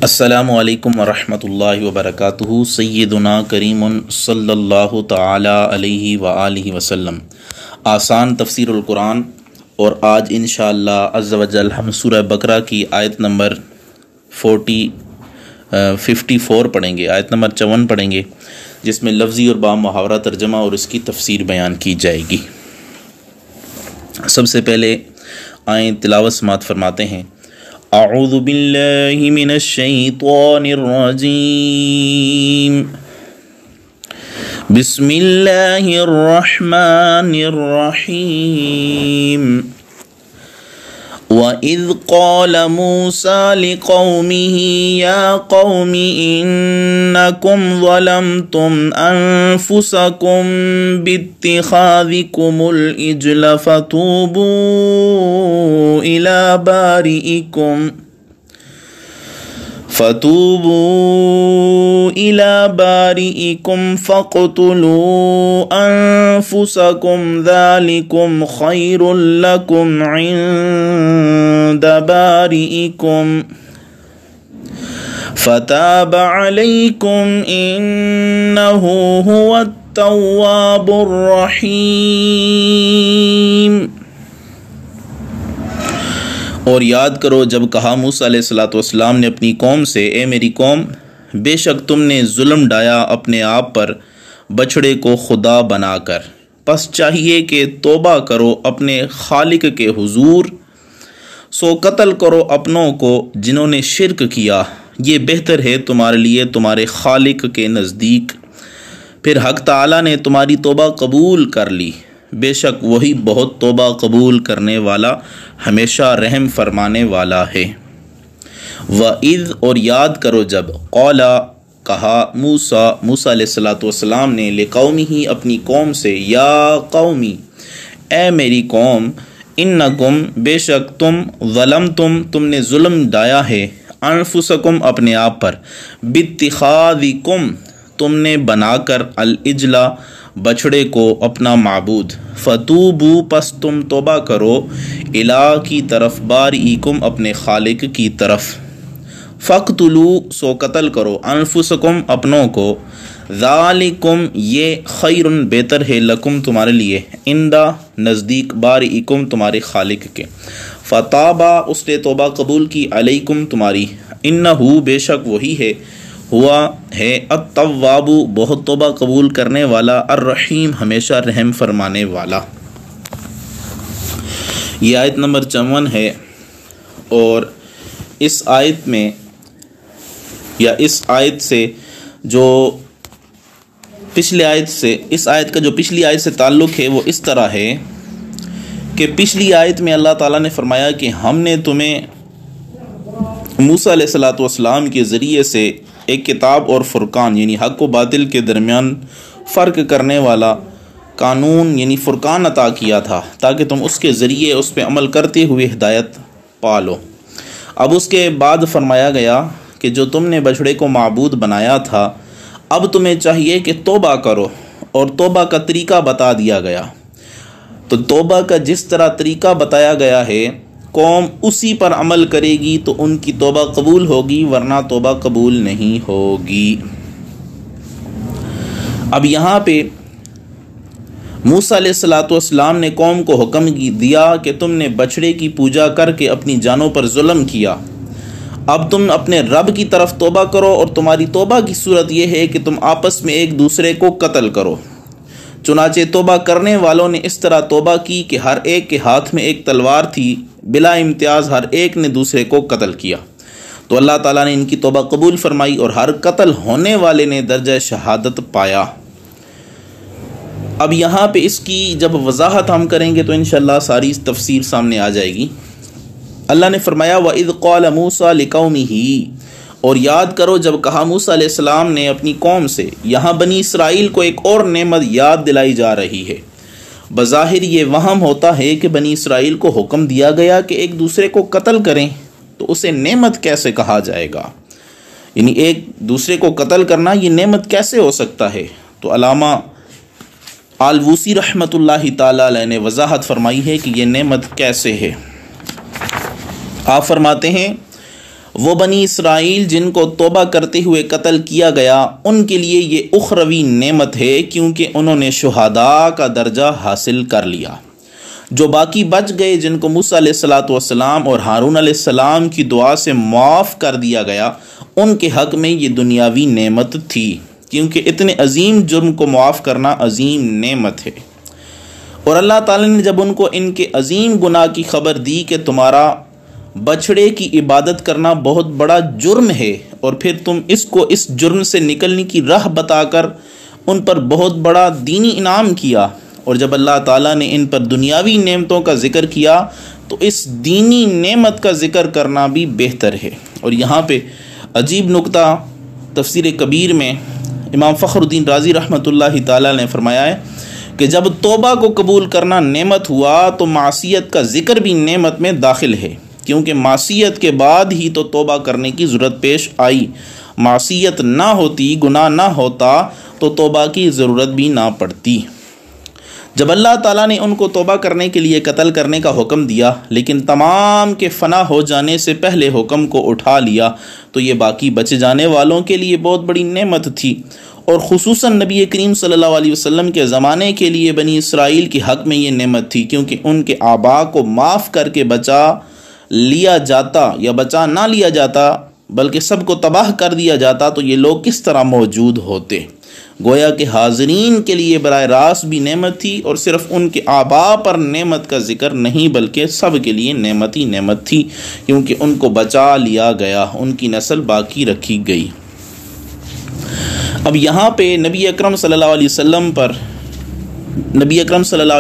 السلام علیکم ورحمۃ اللہ وبرکاتہ۔ سیدنا کریم صلی اللہ تعالی علیہ وآلہ وسلم۔ آسان تفسیر القرآن، اور آج انشاءاللہ عز و جل ہم سورہ بقرہ کی آیت نمبر 54 پڑھیں گے، آیت نمبر 54 پڑھیں گے، جس میں لفظی اور با محاورہ ترجمہ اور اس کی تفسیر بیان کی جائے گی۔ سب سے پہلے آئیں تلاوت سماعت فرماتے ہیں۔ اعوذ باللہ من الشیطان الرجیم، بسم اللہ الرحمن الرحیم۔ وَإِذْ قَالَ مُوسَى لِقَوْمِهِ يَا قَوْمِ إِنَّكُمْ ظَلَمْتُمْ أَنفُسَكُمْ بِاتِّخَاذِكُمُ الْعِجْلَ فَتُوبُوا إِلَى بَارِئِكُمْ فَاقْتُلُوا أَنفُسَكُمْ ذَلِكُمْ خَيْرٌ لَكُمْ عِندَ بَارِئِكُمْ فَتَابَ عَلَيْكُمْ إِنَّهُ هُوَ التَّوَّابُ الرَّحِيمُ۔ اور یاد کرو جب کہا موسیٰ علیہ السلام نے اپنی قوم سے، اے میری قوم، بے شک تم نے ظلم ڈایا اپنے آپ پر بچھڑے کو خدا بنا کر، پس چاہیے کہ توبہ کرو اپنے خالق کے حضور، سو قتل کرو اپنوں کو جنہوں نے شرک کیا، یہ بہتر ہے تمہارے لیے تمہارے خالق کے نزدیک۔ پھر حق تعالیٰ نے تمہاری توبہ قبول کر لی، بے شک وہی بہت توبہ قبول کرنے والا، ہمیشہ رحم فرمانے والا ہے۔ وَإِذْ اور یاد کرو جب قَالَ کہا موسیٰ علیہ السلام نے لِقَوْمِهِ اپنی قوم سے، یا قومی اے میری قوم، انکم بے شک تم، ظلمتم تم نے ظلم ڈایا ہے، انفسکم اپنے آپ پر، باتخاذکم تم نے بنا کر، العجلہ بچھڑے کو اپنا معبود، فتوبو پس تم توبہ کرو، الہ کی طرف، بارئکم اپنے خالق کی طرف، فقتلو سو قتل کرو، انفسکم اپنوں کو، ذالکم یہ خیر بہتر ہے، لکم تمہارے لیے، عندہ نزدیک، بارئکم تمہارے خالق کے، فتابا اس نے توبہ قبول کی، علیکم تمہاری، انہو بے شک وہی ہے، ہوا ہے، التواب بہت توبہ قبول کرنے والا، الرحیم ہمیشہ رحم فرمانے والا۔ یہ آیت نمبر 54 ہے، اور اس آیت میں یا اس آیت سے جو پچھلی آیت سے، اس آیت کا جو پچھلی آیت سے تعلق ہے وہ اس طرح ہے کہ پچھلی آیت میں اللہ تعالیٰ نے فرمایا کہ ہم نے تمہیں موسیٰ علیہ السلام کے ذریعے سے ایک کتاب اور فرقان یعنی حق و باطل کے درمیان فرق کرنے والا قانون یعنی فرقان عطا کیا تھا، تاکہ تم اس کے ذریعے اس پہ عمل کرتے ہوئے ہدایت پالو۔ اب اس کے بعد فرمایا گیا کہ جو تم نے بچھڑے کو معبود بنایا تھا، اب تمہیں چاہیے کہ توبہ کرو، اور توبہ کا طریقہ بتا دیا گیا۔ تو توبہ کا جس طرح طریقہ بتایا گیا ہے، قوم اسی پر عمل کرے گی تو ان کی توبہ قبول ہوگی، ورنہ توبہ قبول نہیں ہوگی۔ اب یہاں پہ موسیٰ علیہ السلام نے قوم کو حکم دیا کہ تم نے بچھڑے کی پوجا کر کے اپنی جانوں پر ظلم کیا، اب تم اپنے رب کی طرف توبہ کرو، اور تمہاری توبہ کی صورت یہ ہے کہ تم آپس میں ایک دوسرے کو قتل کرو۔ چنانچہ توبہ کرنے والوں نے اس طرح توبہ کی کہ ہر ایک کے ہاتھ میں ایک تلوار تھی، بلا امتیاز ہر ایک نے دوسرے کو قتل کیا، تو اللہ تعالیٰ نے ان کی توبہ قبول فرمائی، اور ہر قتل ہونے والے نے درجہ شہادت پایا۔ اب یہاں پہ اس کی جب وضاحت ہم کریں گے تو انشاءاللہ ساری تفسیر سامنے آ جائے گی۔ اللہ نے فرمایا وَإِذْ قَالَ مُوسَى لِقَوْمِهِ، اور یاد کرو جب کہا موسیٰ علیہ السلام نے اپنی قوم سے۔ یہاں بنی اسرائیل کو ایک اور نعمت یاد دلائی جا رہی ہے۔ بظاہر یہ وہم ہوتا ہے کہ بنی اسرائیل کو حکم دیا گیا کہ ایک دوسرے کو قتل کریں، تو اسے نعمت کیسے کہا جائے گا؟ یعنی ایک دوسرے کو قتل کرنا یہ نعمت کیسے ہو سکتا ہے؟ تو علامہ آلوسی رحمۃ اللہ تعالیٰ علیہ نے وضاحت فرمائی ہے کہ یہ نعمت کیسے ہے۔ آپ فرماتے ہیں وہ بنی اسرائیل جن کو توبہ کرتے ہوئے قتل کیا گیا ان کے لیے یہ اخروی نعمت ہے، کیونکہ انہوں نے شہداء کا درجہ حاصل کر لیا۔ جو باقی بچ گئے، جن کو موسیٰ علیہ السلام اور ہارون علیہ السلام کی دعا سے معاف کر دیا گیا، ان کے حق میں یہ دنیاوی نعمت تھی، کیونکہ اتنے عظیم جرم کو معاف کرنا عظیم نعمت ہے۔ اور اللہ تعالی نے جب ان کو ان کے عظیم گناہ کی خبر دی کہ تمہارا بچھڑے کی عبادت کرنا بہت بڑا جرم ہے، اور پھر تم اس کو اس جرم سے نکلنے کی راہ بتا کر ان پر بہت بڑا دینی انعام کیا، اور جب اللہ تعالیٰ نے ان پر دنیاوی نعمتوں کا ذکر کیا تو اس دینی نعمت کا ذکر کرنا بھی بہتر ہے۔ اور یہاں پہ عجیب نکتہ تفسیر کبیر میں امام فخر الدین رازی رحمۃ اللہ تعالیٰ نے فرمایا ہے کہ جب توبہ کو قبول کرنا نعمت ہوا تو معصیت کا ذکر بھی نعمت میں داخل ہے، کیونکہ معصیت کے بعد ہی تو توبہ کرنے کی ضرورت پیش آئی۔ معصیت نہ ہوتی، گناہ نہ ہوتا تو توبہ کی ضرورت بھی نہ پڑتی۔ جب اللہ تعالیٰ نے ان کو توبہ کرنے کے لیے قتل کرنے کا حکم دیا، لیکن تمام کے فنا ہو جانے سے پہلے حکم کو اٹھا لیا، تو یہ باقی بچ جانے والوں کے لیے بہت بڑی نعمت تھی، اور خصوصاً نبی کریم صلی اللہ علیہ وسلم کے زمانے کے لیے بنی اسرائیل کے حق میں یہ نعمت تھی، کیونکہ ان کے آباء کو معاف کر کے بچا لیا جاتا یا بچا نہ لیا جاتا بلکہ سب کو تباہ کر دیا جاتا تو یہ لوگ کس طرح موجود ہوتے۔ گویا کہ حاضرین کے لیے براہ راست بھی نعمت تھی، اور صرف ان کے آباء پر نعمت کا ذکر نہیں بلکہ سب کے لیے نعمت ہی نعمت تھی، کیونکہ ان کو بچا لیا گیا، ان کی نسل باقی رکھی گئی۔ اب یہاں پہ نبی اکرم صلی اللہ علیہ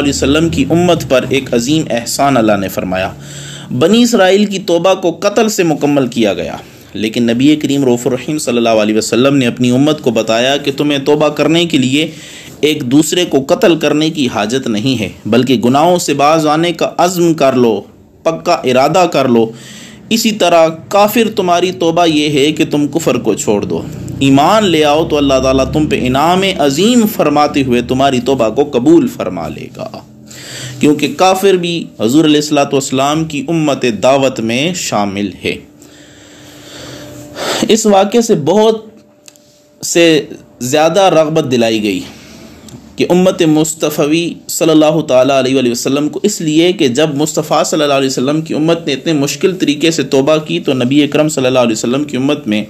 وسلم کی امت پر ایک عظیم احسان اللہ نے فرمایا۔ بنی اسرائیل کی توبہ کو قتل سے مکمل کیا گیا، لیکن نبی کریم رؤوف الرحیم صلی اللہ علیہ وسلم نے اپنی امت کو بتایا کہ تمہیں توبہ کرنے کے لیے ایک دوسرے کو قتل کرنے کی حاجت نہیں ہے، بلکہ گناہوں سے باز آنے کا عزم کر لو، پکا ارادہ کر لو۔ اسی طرح کافر تمہاری توبہ یہ ہے کہ تم کفر کو چھوڑ دو، ایمان لے آؤ تو اللہ تعالیٰ تم پہ انعام عظیم فرماتے ہوئے تمہاری توبہ کو قبول فرما لے گا، کیونکہ کافر بھی حضور علیہ السلام کی امت دعوت میں شامل ہے۔ اس واقعے سے بہت سے زیادہ رغبت دلائی گئی کہ امت مصطفی صلی اللہ تعالیٰ علیہ وآلہ وسلم کو، اس لیے کہ جب مصطفیٰ صلی اللہ علیہ وسلم کی امت نے اتنے مشکل طریقے سے توبہ کی تو نبی اکرم صلی اللہ علیہ وسلم کی امت میں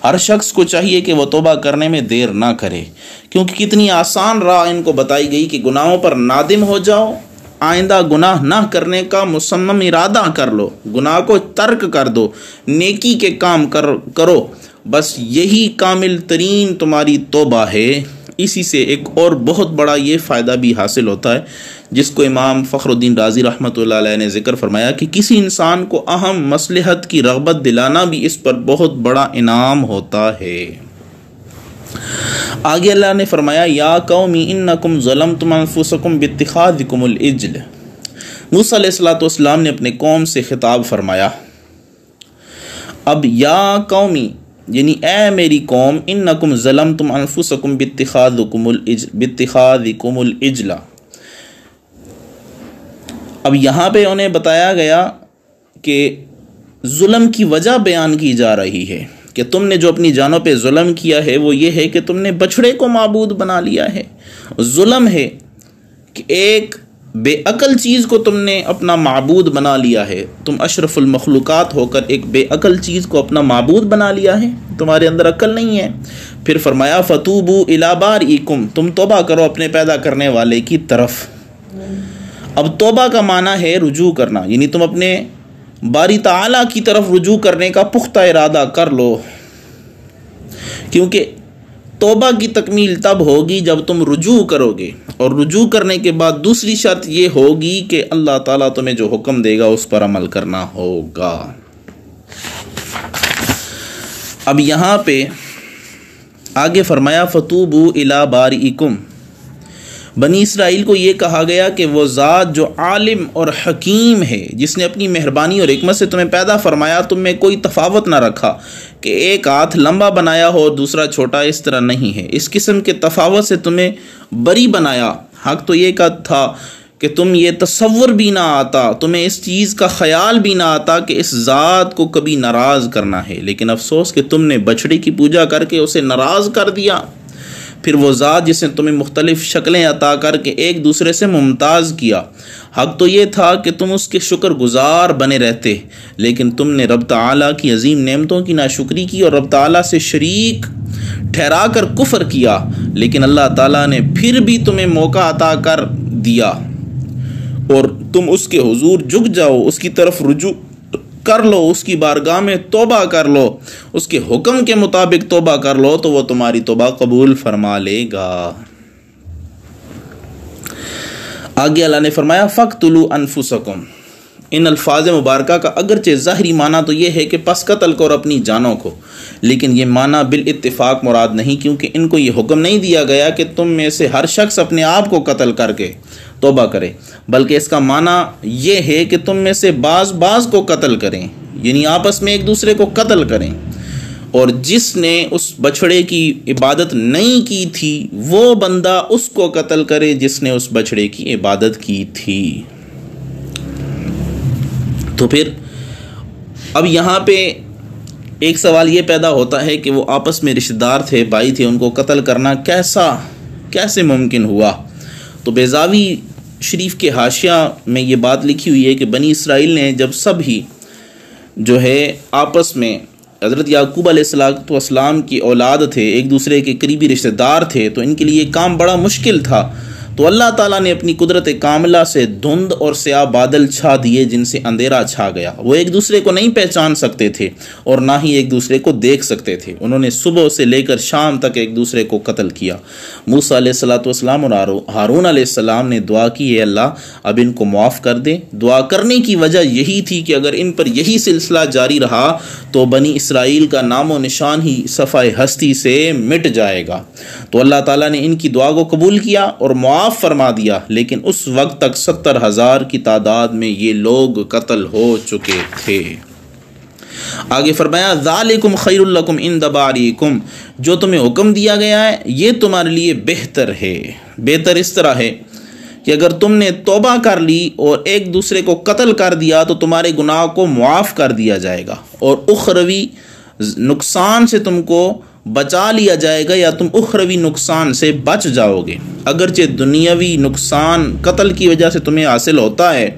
ہر شخص کو چاہیے کہ وہ توبہ کرنے میں دیر نہ کرے، کیونکہ کتنی آسان راہ ان کو بتائی گئی کہ گناہوں پر نادم ہو جاؤ، آئندہ گناہ نہ کرنے کا مصمم ارادہ کر لو، گناہ کو ترک کر دو، نیکی کے کام کرو، بس یہی کامل ترین تمہاری توبہ ہے۔ اسی سے ایک اور بہت بڑا یہ فائدہ بھی حاصل ہوتا ہے، جس کو امام فخر الدین رازی رحمۃ اللہ علیہ نے ذکر فرمایا کہ کسی انسان کو اہم مصلحت کی رغبت دلانا بھی اس پر بہت بڑا انعام ہوتا ہے۔ آگے اللہ نے فرمایا یا قومی انکم ظلمتم انفسکم باتخاذکم العجل۔ موسیٰ علیہ السلام نے اپنے قوم سے خطاب فرمایا، اب یا قومی یعنی اے میری قوم، انکم ظلمتم انفسکم باتخاذکم العجل۔ اب یہاں پہ انہیں بتایا گیا کہ ظلم کی وجہ بیان کی جا رہی ہے کہ تم نے جو اپنی جانوں پہ ظلم کیا ہے وہ یہ ہے کہ تم نے بچھڑے کو معبود بنا لیا ہے۔ ظلم ہے کہ ایک بے عقل چیز کو تم نے اپنا معبود بنا لیا ہے، تم اشرف المخلوقات ہو کر ایک بے عقل چیز کو اپنا معبود بنا لیا ہے، تمہارے اندر عقل نہیں ہے۔ پھر فرمایا فتوبوا الی بارئکم، تم توبہ کرو اپنے پیدا کرنے والے کی طرف۔ اب توبہ کا معنی ہے رجوع کرنا، یعنی تم اپنے باری تعالیٰ کی طرف رجوع کرنے کا پختہ ارادہ کر لو، کیونکہ توبہ کی تکمیل تب ہوگی جب تم رجوع کرو گے، اور رجوع کرنے کے بعد دوسری شرط یہ ہوگی کہ اللہ تعالیٰ تمہیں جو حکم دے گا اس پر عمل کرنا ہوگا۔ اب یہاں پہ آگے فرمایا فتوبوا الی بارئکم، بنی اسرائیل کو یہ کہا گیا کہ وہ ذات جو عالم اور حکیم ہے، جس نے اپنی مہربانی اور حکمت سے تمہیں پیدا فرمایا، تم میں کوئی تفاوت نہ رکھا کہ ایک ہاتھ لمبا بنایا ہو دوسرا چھوٹا، اس طرح نہیں ہے۔ اس قسم کے تفاوت سے تمہیں بری بنایا۔ حق تو یہ تھا کہ تم یہ تصور بھی نہ آتا، تمہیں اس چیز کا خیال بھی نہ آتا کہ اس ذات کو کبھی ناراض کرنا ہے، لیکن افسوس کہ تم نے بچھڑے کی پوجا کر کے اسے ناراض کر دیا۔ پھر وہ ذات جس نے تمہیں مختلف شکلیں عطا کر کے ایک دوسرے سے ممتاز کیا، حق تو یہ تھا کہ تم اس کے شکر گزار بنے رہتے، لیکن تم نے رب تعالیٰ کی عظیم نعمتوں کی ناشکری کی اور رب تعالیٰ سے شریک ٹھہرا کر کفر کیا، لیکن اللہ تعالیٰ نے پھر بھی تمہیں موقع عطا کر دیا اور تم اس کے حضور جھک جاؤ، اس کی طرف رجوع کر لو، اس کی بارگاہ میں توبہ کر لو، اس کے حکم کے مطابق توبہ کر لو تو وہ تمہاری توبہ قبول فرما لے گا۔ آگے اللہ نے فرمایا فَاقْتُلُوا أَنفُسَكُمْ۔ ان الفاظ مبارکہ کا اگرچہ ظاہری معنی تو یہ ہے کہ پس قتل کرو اپنی جانوں کو، لیکن یہ معنی بالاتفاق مراد نہیں، کیونکہ ان کو یہ حکم نہیں دیا گیا کہ تم میں سے ہر شخص اپنے آپ کو قتل کر کے توبہ کرے، بلکہ اس کا معنی یہ ہے کہ تم میں سے بعض کو قتل کریں، یعنی آپس میں ایک دوسرے کو قتل کریں، اور جس نے اس بچھڑے کی عبادت نہیں کی تھی وہ بندہ اس کو قتل کرے جس نے اس بچھڑے کی عبادت کی تھی۔ تو پھر اب یہاں پہ ایک سوال یہ پیدا ہوتا ہے کہ وہ آپس میں رشتہ دار تھے، بھائی تھے، ان کو قتل کرنا کیسے ممکن ہوا؟ تو بیضاوی شریف کے حاشیہ میں یہ بات لکھی ہوئی ہے کہ بنی اسرائیل نے جب سب ہی جو ہے آپس میں حضرت یعقوب علیہ السلام کی اولاد تھے، ایک دوسرے کے قریبی رشتہ دار تھے، تو ان کے لیے یہ کام بڑا مشکل تھا، تو اللہ تعالیٰ نے اپنی قدرت کاملہ سے دھند اور سیاہ بادل چھا دیے جن سے اندھیرا چھا گیا۔ وہ ایک دوسرے کو نہیں پہچان سکتے تھے اور نہ ہی ایک دوسرے کو دیکھ سکتے تھے۔ انہوں نے صبح سے لے کر شام تک ایک دوسرے کو قتل کیا۔ موسیٰ علیہ السلام اور ہارون علیہ السلام نے دعا کی، اے اللہ اب ان کو معاف کر دے۔ دعا کرنے کی وجہ یہی تھی کہ اگر ان پر یہی سلسلہ جاری رہا تو بنی اسرائیل کا نام و نشان ہی صفحہ ہستی سے مٹ جائے گا۔ تو اللہ تعالیٰ نے ان کی دعا کو قبول کیا اور معاف فرما دیا، لیکن اس وقت تک 70,000 کی تعداد میں یہ لوگ قتل ہو چکے تھے۔ آگے فرمایا ذالکم خیر لکم عند بارئکم، جو تمہیں حکم دیا گیا ہے یہ تمہارے لیے بہتر ہے۔ بہتر اس طرح ہے کہ اگر تم نے توبہ کر لی اور ایک دوسرے کو قتل کر دیا تو تمہارے گناہ کو معاف کر دیا جائے گا اور اخروی نقصان سے تم کو بچا لیا جائے گا، یا تم اخروی نقصان سے بچ جاؤ گے۔ اگرچہ دنیاوی نقصان قتل کی وجہ سے تمہیں حاصل ہوتا ہے،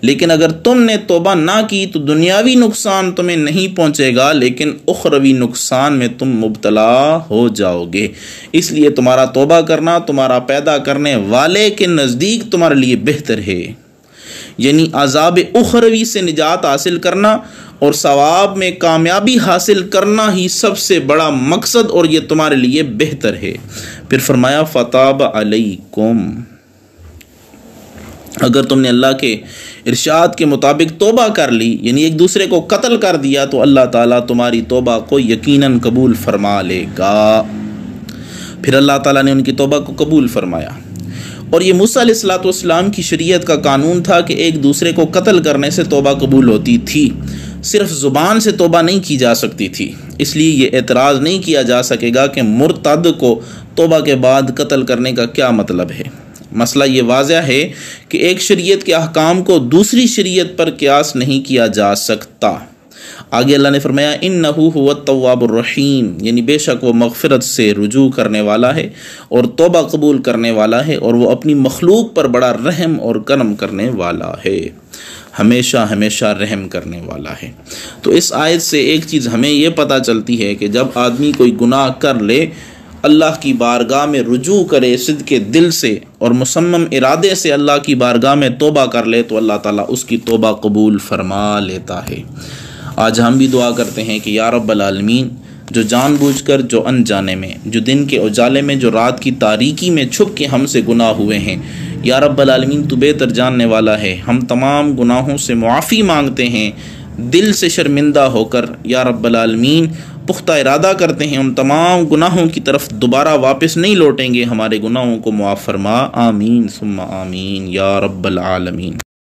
لیکن اگر تم نے توبہ نہ کی تو دنیاوی نقصان تمہیں نہیں پہنچے گا، لیکن اخروی نقصان میں تم مبتلا ہو جاؤ گے۔ اس لیے تمہارا توبہ کرنا تمہارا پیدا کرنے والے کے نزدیک تمہارے لیے بہتر ہے، یعنی عذاب اخروی سے نجات حاصل کرنا اور ثواب میں کامیابی حاصل کرنا ہی سب سے بڑا مقصد، اور یہ تمہارے لیے بہتر ہے۔ پھر فرمایا فتاب علیکم، اگر تم نے اللہ کے ارشاد کے مطابق توبہ کر لی، یعنی ایک دوسرے کو قتل کر دیا، تو اللہ تعالیٰ تمہاری توبہ کو یقیناً قبول فرما لے گا۔ پھر اللہ تعالیٰ نے ان کی توبہ کو قبول فرمایا، اور یہ موسیٰ علیہ السلام کی شریعت کا قانون تھا کہ ایک دوسرے کو قتل کرنے سے توبہ قبول ہوتی تھی، صرف زبان سے توبہ نہیں کی جا سکتی تھی۔ اس لیے یہ اعتراض نہیں کیا جا سکے گا کہ مرتد کو توبہ کے بعد قتل کرنے کا کیا مطلب ہے۔ مسئلہ یہ واضح ہے کہ ایک شریعت کے احکام کو دوسری شریعت پر قیاس نہیں کیا جا سکتا۔ آگے اللہ نے فرمایا انہ هو التواب الرحیم، یعنی بے شک وہ مغفرت سے رجوع کرنے والا ہے اور توبہ قبول کرنے والا ہے، اور وہ اپنی مخلوق پر بڑا رحم اور کرم کرنے والا ہے، ہمیشہ ہمیشہ رحم کرنے والا ہے۔ تو اس آیت سے ایک چیز ہمیں یہ پتہ چلتی ہے کہ جب آدمی کوئی گناہ کر لے، اللہ کی بارگاہ میں رجوع کرے صدق دل سے اور مصمم ارادے سے اللہ کی بارگاہ میں توبہ کر لے، تو اللہ تعالیٰ اس کی توبہ قبول فرما لیتا ہے۔ آج ہم بھی دعا کرتے ہیں کہ یا رب العالمین، جو جان بوجھ کر، جو انجانے میں، جو دن کے اجالے میں، جو رات کی تاریکی میں چھپ کے ہم سے گناہ ہوئے ہیں، یا رب العالمین تو بہتر جاننے والا ہے۔ ہم تمام گناہوں سے معافی مانگتے ہیں دل سے شرمندہ ہو کر، یا رب العالمین پختہ ارادہ کرتے ہیں ہم تمام گناہوں کی طرف دوبارہ واپس نہیں لوٹیں گے، ہمارے گناہوں کو معاف فرما، آمین ثم آمین یا رب العالمین۔